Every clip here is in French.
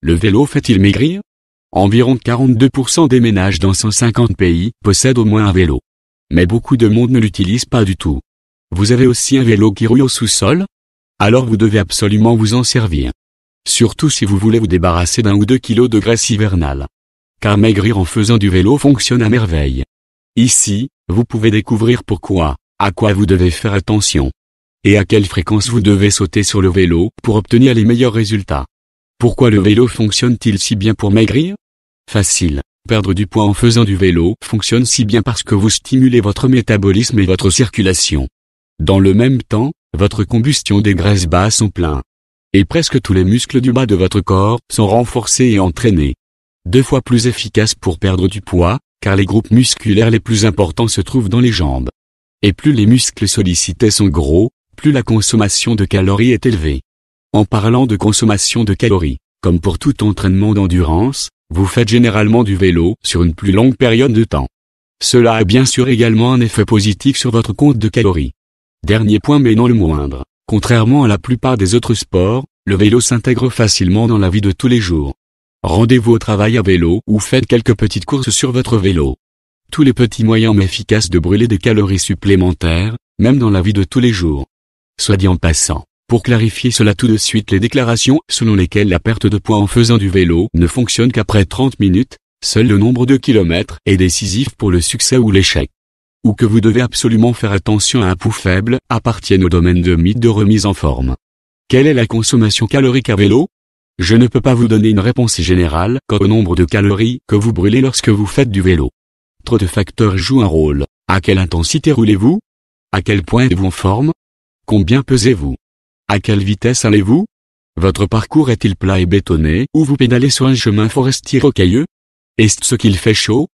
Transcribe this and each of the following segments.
Le vélo fait-il maigrir? Environ 42% des ménages dans 150 pays possèdent au moins un vélo. Mais beaucoup de monde ne l'utilise pas du tout. Vous avez aussi un vélo qui roule au sous-sol? Alors vous devez absolument vous en servir. Surtout si vous voulez vous débarrasser d'1 ou 2 kilos de graisse hivernale. Car maigrir en faisant du vélo fonctionne à merveille. Ici, vous pouvez découvrir pourquoi, à quoi vous devez faire attention. Et à quelle fréquence vous devez sauter sur le vélo pour obtenir les meilleurs résultats. Pourquoi le vélo fonctionne-t-il si bien pour maigrir? Facile. Perdre du poids en faisant du vélo fonctionne si bien parce que vous stimulez votre métabolisme et votre circulation. Dans le même temps, votre combustion des graisses basses sont pleins. Et presque tous les muscles du bas de votre corps sont renforcés et entraînés. 2 fois plus efficace pour perdre du poids, car les groupes musculaires les plus importants se trouvent dans les jambes. Et plus les muscles sollicités sont gros, plus la consommation de calories est élevée. En parlant de consommation de calories, comme pour tout entraînement d'endurance, vous faites généralement du vélo sur une plus longue période de temps. Cela a bien sûr également un effet positif sur votre compte de calories. Dernier point mais non le moindre, contrairement à la plupart des autres sports, le vélo s'intègre facilement dans la vie de tous les jours. Rendez-vous au travail à vélo ou faites quelques petites courses sur votre vélo. Tous les petits moyens efficaces de brûler des calories supplémentaires, même dans la vie de tous les jours. Soit dit en passant, pour clarifier cela tout de suite, les déclarations selon lesquelles la perte de poids en faisant du vélo ne fonctionne qu'après 30 minutes, seul le nombre de kilomètres est décisif pour le succès ou l'échec. Ou que vous devez absolument faire attention à un pouls faible, appartiennent au domaine de mythes de remise en forme. Quelle est la consommation calorique à vélo? Je ne peux pas vous donner une réponse générale quant au nombre de calories que vous brûlez lorsque vous faites du vélo. Trop de facteurs jouent un rôle. À quelle intensité roulez-vous? À quel point êtes-vous en forme? Combien pesez-vous? À quelle vitesse allez-vous? Votre parcours est-il plat et bétonné ou vous pédalez sur un chemin forestier rocailleux? Est-ce qu'il fait chaud?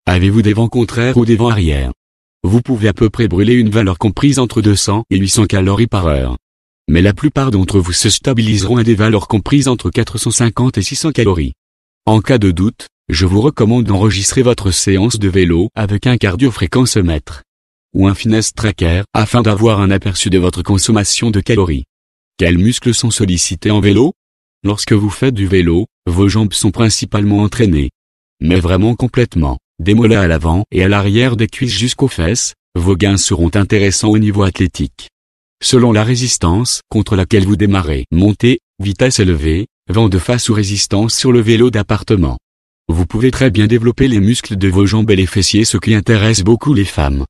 Avez-vous des vents contraires ou des vents arrière? Vous pouvez à peu près brûler une valeur comprise entre 200 et 800 calories par heure. Mais la plupart d'entre vous se stabiliseront à des valeurs comprises entre 450 et 600 calories. En cas de doute, je vous recommande d'enregistrer votre séance de vélo avec un cardio-fréquencemètre ou un fitness tracker afin d'avoir un aperçu de votre consommation de calories. Quels muscles sont sollicités en vélo? Lorsque vous faites du vélo, vos jambes sont principalement entraînées. Mais vraiment complètement, des mollets à l'avant et à l'arrière des cuisses jusqu'aux fesses, vos gains seront intéressants au niveau athlétique. Selon la résistance contre laquelle vous démarrez, montée, vitesse élevée, vent de face ou résistance sur le vélo d'appartement. Vous pouvez très bien développer les muscles de vos jambes et les fessiers, ce qui intéresse beaucoup les femmes.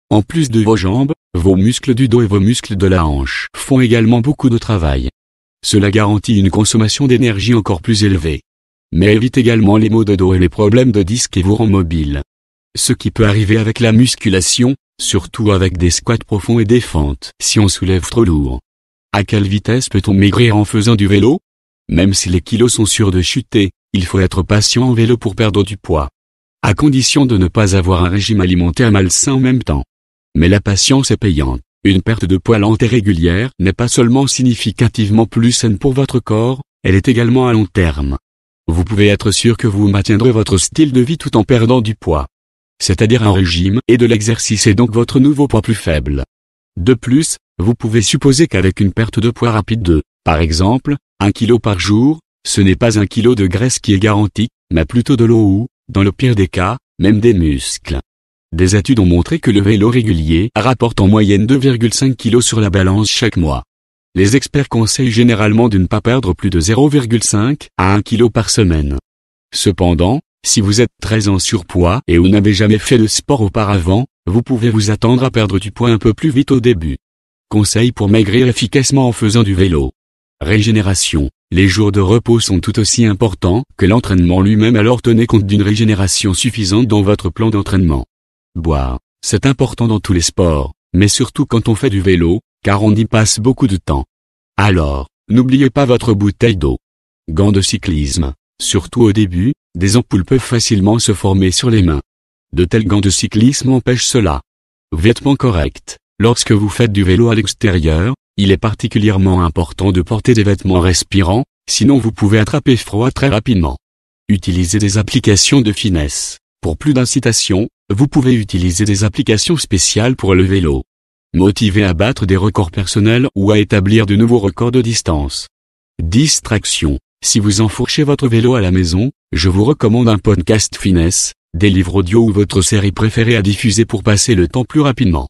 En plus de vos jambes, vos muscles du dos et vos muscles de la hanche font également beaucoup de travail. Cela garantit une consommation d'énergie encore plus élevée. Mais évite également les maux de dos et les problèmes de disques et vous rend mobile. Ce qui peut arriver avec la musculation, surtout avec des squats profonds et des fentes si on soulève trop lourd. À quelle vitesse peut-on maigrir en faisant du vélo? Même si les kilos sont sûrs de chuter, il faut être patient en vélo pour perdre du poids. À condition de ne pas avoir un régime alimentaire malsain en même temps. Mais la patience est payante. Une perte de poids lente et régulière n'est pas seulement significativement plus saine pour votre corps, elle est également à long terme. Vous pouvez être sûr que vous maintiendrez votre style de vie tout en perdant du poids. C'est-à-dire un régime et de l'exercice et donc votre nouveau poids plus faible. De plus, vous pouvez supposer qu'avec une perte de poids rapide de, par exemple, 1 kg par jour, ce n'est pas 1 kg de graisse qui est garanti, mais plutôt de l'eau ou, dans le pire des cas, même des muscles. Des études ont montré que le vélo régulier rapporte en moyenne 2,5 kg sur la balance chaque mois. Les experts conseillent généralement de ne pas perdre plus de 0,5 à 1 kg par semaine. Cependant, si vous êtes très en surpoids et vous n'avez jamais fait de sport auparavant, vous pouvez vous attendre à perdre du poids un peu plus vite au début. Conseil pour maigrir efficacement en faisant du vélo. Régénération. Les jours de repos sont tout aussi importants que l'entraînement lui-même, alors tenez compte d'une régénération suffisante dans votre plan d'entraînement. Boire, c'est important dans tous les sports, mais surtout quand on fait du vélo, car on y passe beaucoup de temps. Alors, n'oubliez pas votre bouteille d'eau. Gants de cyclisme. Surtout au début, des ampoules peuvent facilement se former sur les mains. De tels gants de cyclisme empêchent cela. Vêtements corrects. Lorsque vous faites du vélo à l'extérieur, il est particulièrement important de porter des vêtements respirants, sinon vous pouvez attraper froid très rapidement. Utilisez des applications de finesse. Pour plus d'incitation, vous pouvez utiliser des applications spéciales pour le vélo. Motivé à battre des records personnels ou à établir de nouveaux records de distance. Distraction. Si vous enfourchez votre vélo à la maison, je vous recommande un podcast finesse, des livres audio ou votre série préférée à diffuser pour passer le temps plus rapidement.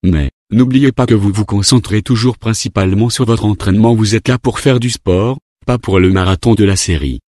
Mais, n'oubliez pas que vous vous concentrez toujours principalement sur votre entraînement. Vous êtes là pour faire du sport, pas pour le marathon de la série.